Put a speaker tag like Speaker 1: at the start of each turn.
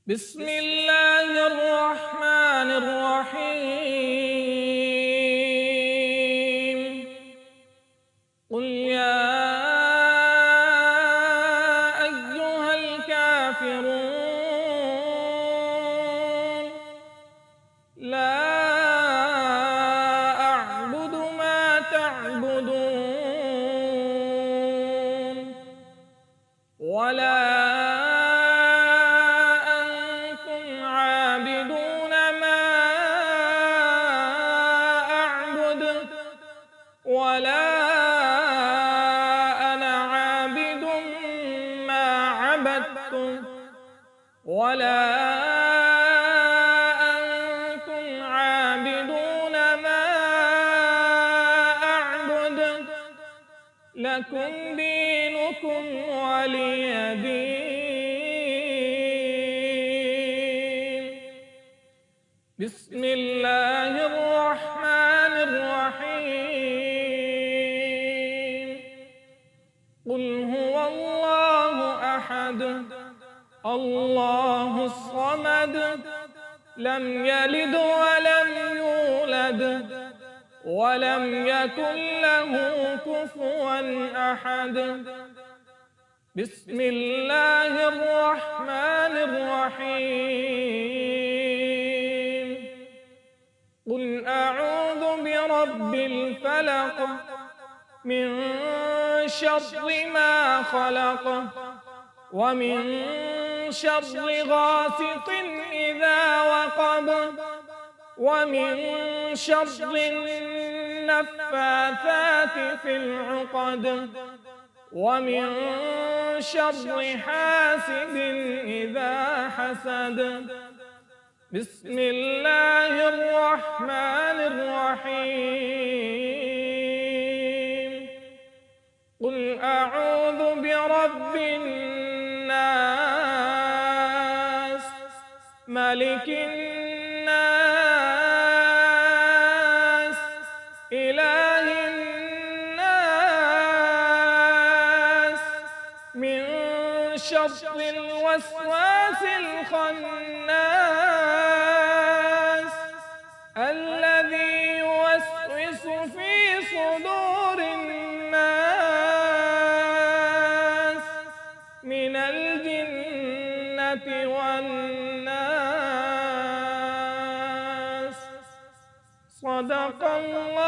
Speaker 1: بسم الله الرحمن الرحيم قل يا أيها الكافرون لا أعبد ما تعبدون ولا ولا أنا عابد ما عبدتم ولا أنتم عابدون ما أعبد لكم دينكم ولي دين. بسم الله الرحمن الرحيم قل هو الله أحد الله الصمد لم يلد ولم يولد ولم يكن له كفوا أحد. بسم الله الرحمن الرحيم قل أعوذ برب الفلق من شر ما خلق ومن شر غاسق إذا وقب ومن شر النفاثات في العقد ومن شر حاسد إذا حسد. بسم الله الرحمن الرحيم قل أعوذ برب الناس ملك الناس إله الناس من شر الوسواس الخناس الذي يوسوس في صدور الناس من الجنة والناس. صدق الله